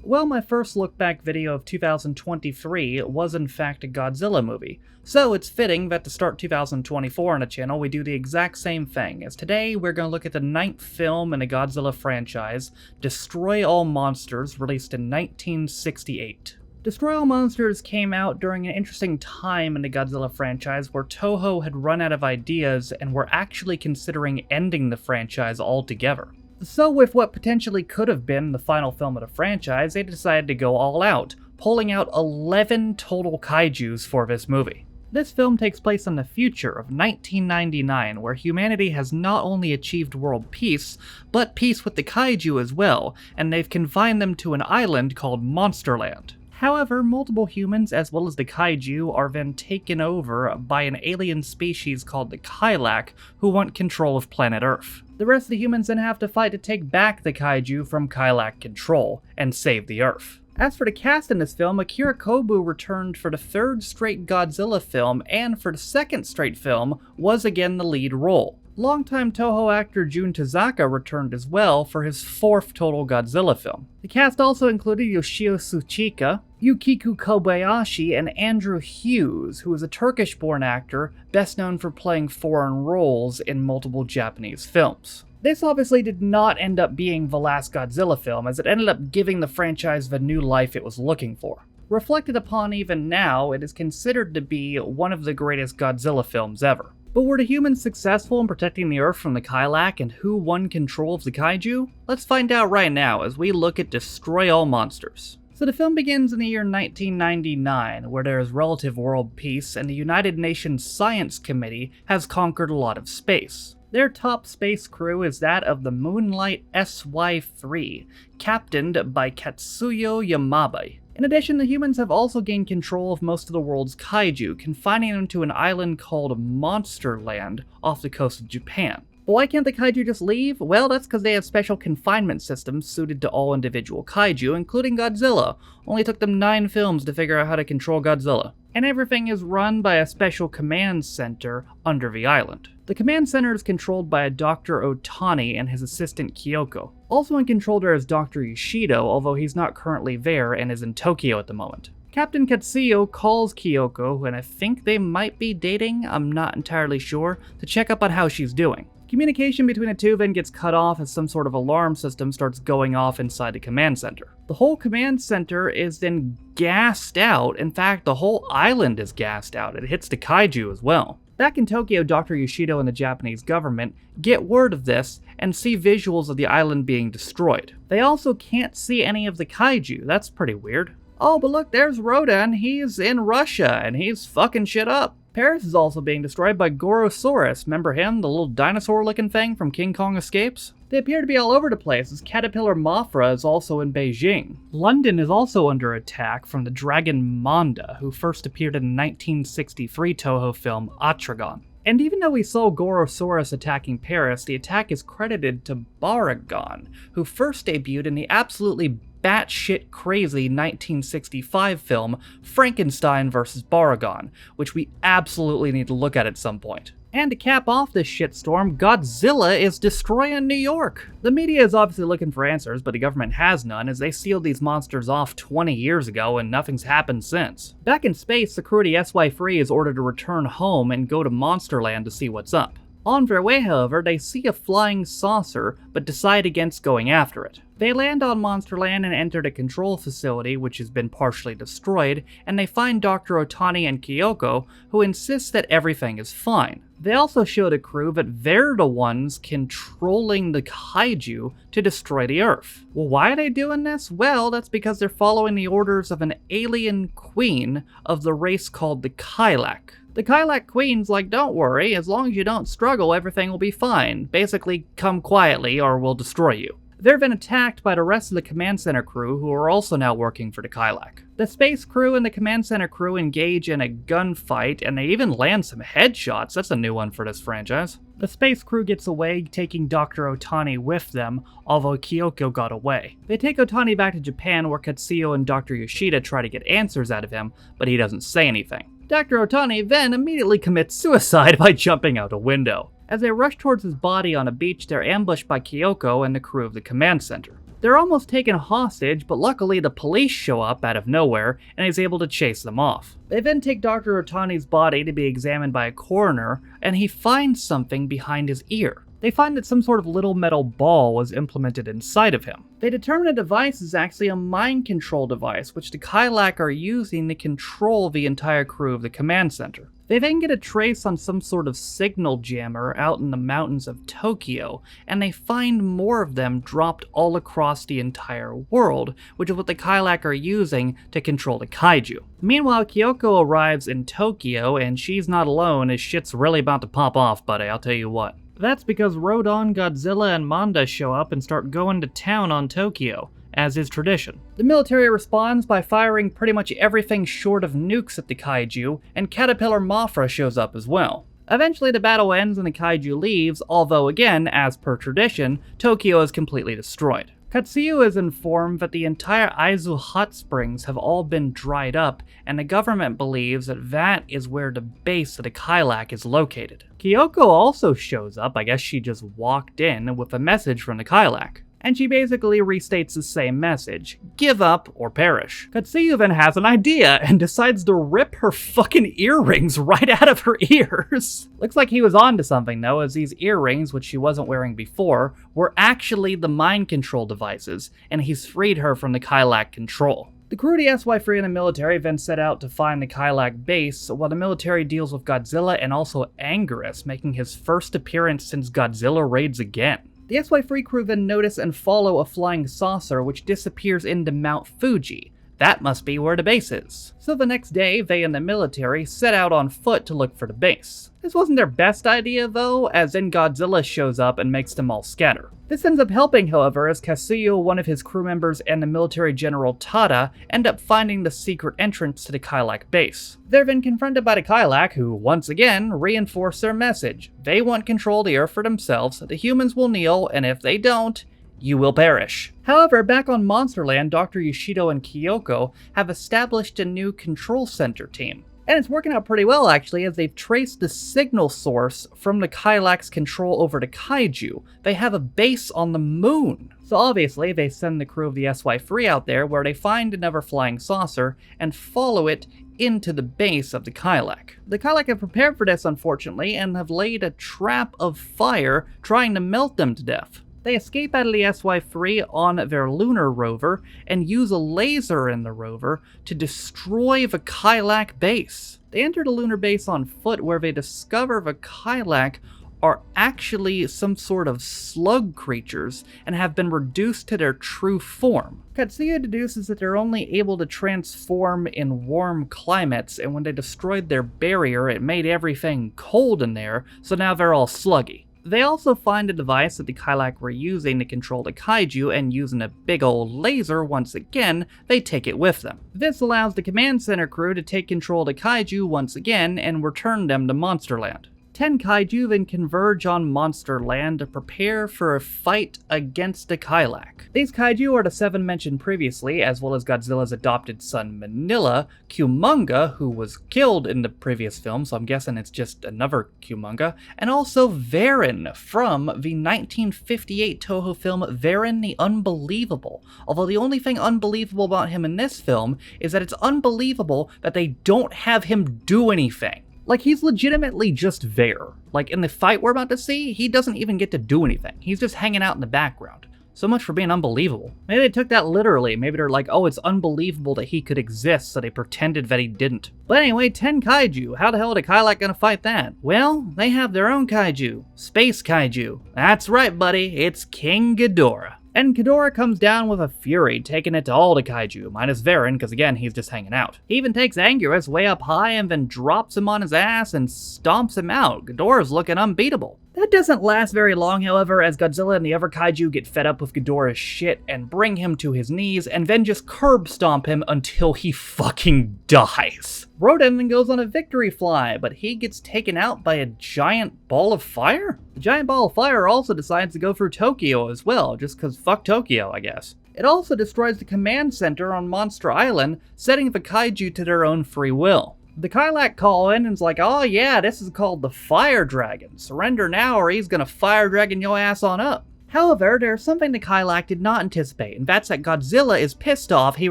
Well, my first look back video of 2023 was in fact a Godzilla movie, so it's fitting that to start 2024 on the channel we do the exact same thing, as today we're going to look at the 9th film in the Godzilla franchise, Destroy All Monsters, released in 1968. Destroy All Monsters came out during an interesting time in the Godzilla franchise where Toho had run out of ideas and were actually considering ending the franchise altogether. So with what potentially could have been the final film of the franchise, they decided to go all out, pulling out 11 total kaijus for this movie. This film takes place in the future of 1999, where humanity has not only achieved world peace, but peace with the kaiju as well, and they've confined them to an island called Monsterland. However, multiple humans as well as the kaiju are then taken over by an alien species called the Kailak, who want control of planet Earth. The rest of the humans then have to fight to take back the kaiju from Kailak control and save the Earth. As for the cast in this film, Akira Kobu returned for the 3rd straight Godzilla film, and for the 2nd straight film was again the lead role. Longtime Toho actor Jun Tazaka returned as well for his 4th total Godzilla film. The cast also included Yoshio Tsuchika, Yukiku Kobayashi, and Andrew Hughes, who is a Turkish-born actor best known for playing foreign roles in multiple Japanese films. This obviously did not end up being the last Godzilla film, as it ended up giving the franchise the new life it was looking for. Reflected upon even now, it is considered to be one of the greatest Godzilla films ever. But were the humans successful in protecting the Earth from the Kailak, and who won control of the kaiju? Let's find out right now as we look at Destroy All Monsters. So the film begins in the year 1999, where there is relative world peace, and the United Nations Science Committee has conquered a lot of space. Their top space crew is that of the Moonlight SY-3, captained by Katsuyo Yamabe. In addition, the humans have also gained control of most of the world's kaiju, confining them to an island called Monsterland off the coast of Japan. But why can't the kaiju just leave? Well, that's because they have special confinement systems suited to all individual kaiju, including Godzilla. Only took them 9 films to figure out how to control Godzilla. And everything is run by a special command center under the island. The command center is controlled by a Dr. Otani and his assistant Kyoko. Also in control there is Dr. Yoshido, although he's not currently there and is in Tokyo at the moment. Captain Katsuyo calls Kyoko, and I think they might be dating, I'm not entirely sure, to check up on how she's doing. Communication between the two then gets cut off as some sort of alarm system starts going off inside the command center. The whole command center is then gassed out. In fact, the whole island is gassed out. It hits the kaiju as well. Back in Tokyo, Dr. Yoshido and the Japanese government get word of this and see visuals of the island being destroyed. They also can't see any of the kaiju. That's pretty weird. Oh, but look, there's Rhoda, and he's in Russia, and he's fucking shit up. Paris is also being destroyed by Gorosaurus. Remember him, the little dinosaur-looking thing from King Kong Escapes? They appear to be all over the place, as Caterpillar Mothra is also in Beijing. London is also under attack from the dragon Manda, who first appeared in the 1963 Toho film Atragon. And even though we saw Gorosaurus attacking Paris, the attack is credited to Baragon, who first debuted in the absolutely batshit crazy 1965 film Frankenstein vs. Baragon, which we absolutely need to look at some point. And to cap off this shitstorm, Godzilla is destroying New York. The media is obviously looking for answers, but the government has none, as they sealed these monsters off 20 years ago and nothing's happened since. Back in space, the crew of the SY-3 is ordered to return home and go to Monsterland to see what's up. On their way, however, they see a flying saucer, but decide against going after it. They land on Monsterland and enter the control facility, which has been partially destroyed, and they find Dr. Otani and Kyoko, who insist that everything is fine. They also show the crew that they're the ones controlling the kaiju to destroy the Earth. Well, why are they doing this? Well, that's because they're following the orders of an alien queen of the race called the Kailak. The Kailak Queen's like, don't worry, as long as you don't struggle, everything will be fine. Basically, come quietly or we'll destroy you. They're then attacked by the rest of the command center crew, who are also now working for the Kailak. The space crew and the command center crew engage in a gunfight, and they even land some headshots. That's a new one for this franchise. The space crew gets away, taking Dr. Otani with them, although Kyoko got away. They take Otani back to Japan, where Katsuyo and Dr. Yoshida try to get answers out of him, but he doesn't say anything. Dr. Otani then immediately commits suicide by jumping out a window. As they rush towards his body on a beach, they're ambushed by Kyoko and the crew of the command center. They're almost taken hostage, but luckily the police show up out of nowhere and is able to chase them off. They then take Dr. Otani's body to be examined by a coroner, and he finds something behind his ear. They find that some sort of little metal ball was implemented inside of him. They determine the device is actually a mind control device, which the Kailak are using to control the entire crew of the command center. They then get a trace on some sort of signal jammer out in the mountains of Tokyo, and they find more of them dropped all across the entire world, which is what the Kailak are using to control the kaiju. Meanwhile, Kyoko arrives in Tokyo, and she's not alone as shit's really about to pop off, buddy, I'll tell you what. That's because Rodan, Godzilla, and Manda show up and start going to town on Tokyo, as is tradition. The military responds by firing pretty much everything short of nukes at the kaiju, and Caterpillar Mothra shows up as well. Eventually the battle ends and the kaiju leaves, although again, as per tradition, Tokyo is completely destroyed. Katsuyu is informed that the entire Aizu hot springs have all been dried up, and the government believes that that is where the base of the Kailak is located. Kyoko also shows up, I guess she just walked in, with a message from the Kailak. And she basically restates the same message: give up or perish. Katsuyu then has an idea and decides to rip her fucking earrings right out of her ears. Looks like he was onto something though, as these earrings, which she wasn't wearing before, were actually the mind control devices, and he's freed her from the Kailak control. The crew of the SY-3 and the military then set out to find the Kailak base, while the military deals with Godzilla and also Anguirus, making his first appearance since Godzilla raids again. The SY-3 crew then notice and follow a flying saucer which disappears into Mount Fuji. That must be where the base is. So the next day, they and the military set out on foot to look for the base. This wasn't their best idea though, as then Godzilla shows up and makes them all scatter. This ends up helping, however, as Katsuyu, one of his crew members, and the military general Tada end up finding the secret entrance to the Kailak base. They're then confronted by the Kailak, who, once again, reinforce their message. They want control of the Earth for themselves, the humans will kneel, and if they don't, you will perish. However, back on Monsterland, Dr. Yoshido and Kyoko have established a new control center team. And it's working out pretty well, actually, as they've traced the signal source from the Kailak's control over to kaiju. They have a base on the moon. So obviously, they send the crew of the SY-3 out there, where they find another flying saucer and follow it into the base of the Kailak. The Kailak have prepared for this, unfortunately, and have laid a trap of fire trying to melt them to death. They escape out of the SY-3 on their lunar rover and use a laser in the rover to destroy the Kailak base. They enter the lunar base on foot, where they discover the Kailak are actually some sort of slug creatures and have been reduced to their true form. Katsuya deduces that they're only able to transform in warm climates, and when they destroyed their barrier, it made everything cold in there, so now they're all sluggy. They also find a device that the Kailak were using to control the kaiju, and using a big old laser once again, they take it with them. This allows the command center crew to take control of the kaiju once again and return them to Monsterland. 10 kaiju then converge on Monsterland to prepare for a fight against the Kailak. These kaiju are the 7 mentioned previously, as well as Godzilla's adopted son Manila, Kumonga, who was killed in the previous film, so I'm guessing it's just another Kumonga, and also Varan from the 1958 Toho film Varan the Unbelievable. Although the only thing unbelievable about him in this film is that it's unbelievable that they don't have him do anything. Like, he's legitimately just there. Like, in the fight we're about to see, he doesn't even get to do anything. He's just hanging out in the background. So much for being unbelievable. Maybe they took that literally. Maybe they're like, oh, it's unbelievable that he could exist, so they pretended that he didn't. But anyway, 10 kaiju. How the hell are the Kailak gonna fight that? Well, they have their own kaiju. Space kaiju. That's right, buddy. It's King Ghidorah. And Ghidorah comes down with a fury, taking it to all the kaiju, minus Varan, because again, he's just hanging out. He even takes Anguirus way up high and then drops him on his ass and stomps him out. Ghidorah's looking unbeatable. That doesn't last very long, however, as Godzilla and the other kaiju get fed up with Ghidorah's shit and bring him to his knees and then just curb stomp him until he fucking dies. Rodan then goes on a victory fly, but he gets taken out by a giant ball of fire? The giant ball of fire also decides to go through Tokyo as well, just cause fuck Tokyo, I guess. It also destroys the command center on Monster Island, setting the kaiju to their own free will. The Kailak call in and is like, oh yeah, this is called the Fire Dragon. Surrender now or he's gonna fire dragon your ass on up. However, there's something that Kylak did not anticipate, and that's that Godzilla is pissed off. He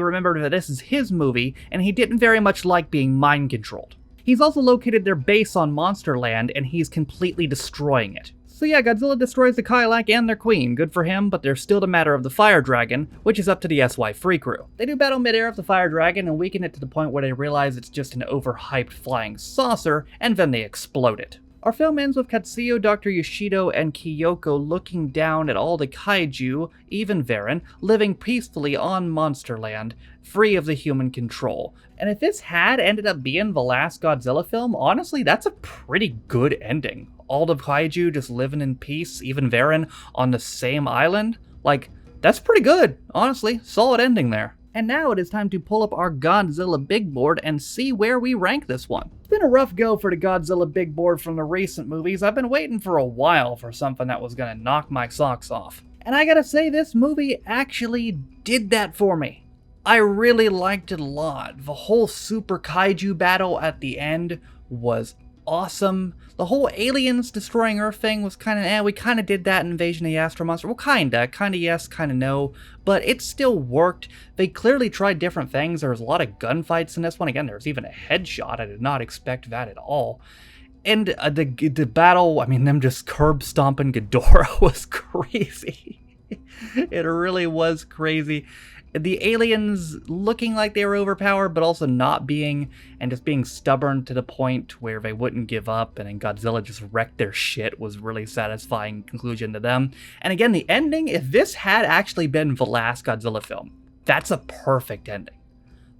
remembered that this is his movie, and he didn't very much like being mind-controlled. He's also located their base on Monsterland, and he's completely destroying it. So yeah, Godzilla destroys the Kylak and their queen. Good for him, but there's still the matter of the Fire Dragon, which is up to the SY-3 crew. They do battle midair with the Fire Dragon and weaken it to the point where they realize it's just an overhyped flying saucer, and then they explode it. Our film ends with Katsuyo, Dr. Yoshido, and Kyoko looking down at all the kaiju, even Varen, living peacefully on Monsterland, free of the human control. And if this had ended up being the last Godzilla film, honestly, that's a pretty good ending. All the kaiju just living in peace, even Varen, on the same island? Like, that's pretty good, honestly. Solid ending there. And now it is time to pull up our Godzilla Big Board and see where we rank this one. It's been a rough go for the Godzilla Big Board from the recent movies. I've been waiting for a while for something that was gonna knock my socks off. And I gotta say, this movie actually did that for me. I really liked it a lot. The whole super kaiju battle at the end was awesome. The whole aliens destroying Earth thing was kind of, we kind of did that in Invasion of the Astro Monster. Well, kind of yes, kind of no, but it still worked. They clearly tried different things. There was a lot of gunfights in this one. Again, there was even a headshot. I did not expect that at all. And the battle, I mean, them just curb stomping Ghidorah was crazy. It really was crazy. The aliens looking like they were overpowered, but also not being, and just being stubborn to the point where they wouldn't give up, and then Godzilla just wrecked their shit was really satisfying conclusion to them. And again, the ending, if this had actually been the last Godzilla film, that's a perfect ending.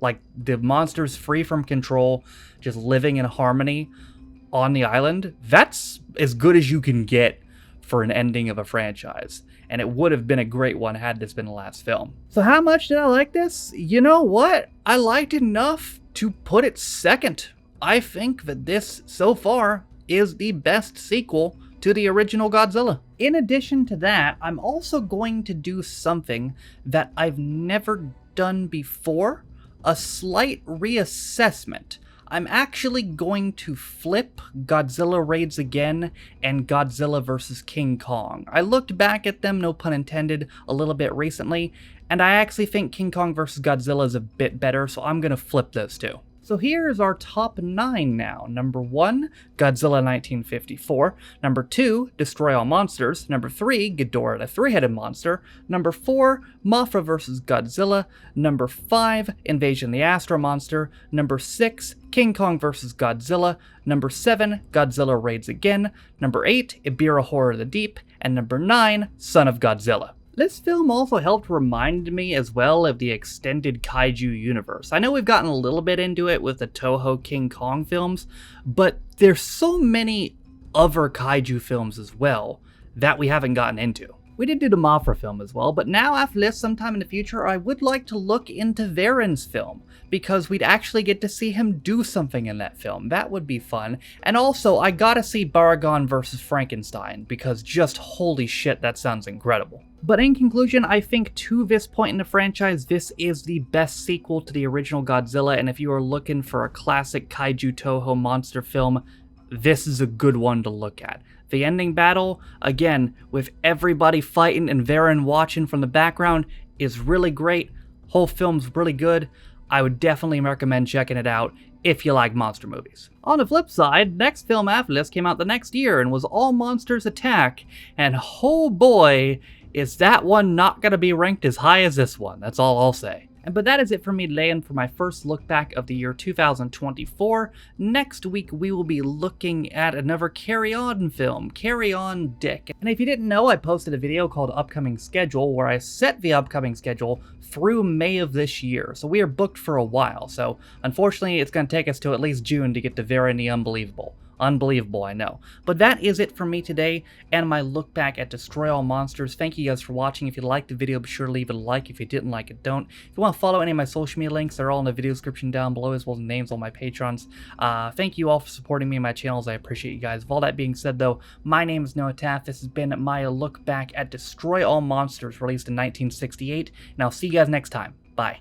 Like, the monsters free from control, just living in harmony on the island, that's as good as you can get for an ending of a franchise. And it would have been a great one had this been the last film. So how much did I like this? You know what? I liked it enough to put it second. I think that this, so far, is the best sequel to the original Godzilla. In addition to that, I'm also going to do something that I've never done before, a slight reassessment. I'm actually going to flip Godzilla Raids Again and Godzilla vs. King Kong. I looked back at them, no pun intended, a little bit recently, and I actually think King Kong vs. Godzilla is a bit better, so I'm going to flip those two. So here's our top 9 now. Number 1, Godzilla 1954. Number 2, Destroy All Monsters. Number 3, Ghidorah the Three-Headed Monster. Number 4, Mothra vs. Godzilla. Number 5, Invasion of the Astro Monster. Number 6, King Kong vs. Godzilla. Number 7, Godzilla Raids Again. Number 8, Ibira Horror of the Deep. And number 9, Son of Godzilla. This film also helped remind me as well of the extended kaiju universe. I know we've gotten a little bit into it with the Toho King Kong films, but there's so many other kaiju films as well that we haven't gotten into. We did do the Mothra film as well, but now after this, sometime in the future, I would like to look into Varen's film, because we'd actually get to see him do something in that film. That would be fun. And also, I gotta see Baragon vs. Frankenstein, because just holy shit, that sounds incredible. But in conclusion, I think to this point in the franchise, this is the best sequel to the original Godzilla, and if you are looking for a classic Kaiju Toho monster film, this is a good one to look at. The ending battle, again, with everybody fighting and Varen watching from the background, is really great. Whole film's really good. I would definitely recommend checking it out if you like monster movies. On the flip side, next film after this came out the next year and was All Monsters Attack, and oh boy, is that one not going to be ranked as high as this one. That's all I'll say. But that is it for me today and for my first look back of the year 2024. Next week, we will be looking at another Carry On film, Carry On Dick. And if you didn't know, I posted a video called Upcoming Schedule where I set the upcoming schedule through May of this year. So we are booked for a while. So unfortunately, it's going to take us to at least June to get to Vera and the Unbelievable. Unbelievable, I know. But that is it for me today and my look back at Destroy All Monsters. Thank you guys for watching. If you liked the video, be sure to leave it a like. If you didn't like it, don't. If you want to follow any of my social media links, they're all in the video description down below, as well as names on my patrons. Thank you all for supporting me and my channels. I appreciate you guys. With all that being said, though, my name is Noah Taft. This has been my look back at Destroy All Monsters, released in 1968, and I'll see you guys next time. Bye.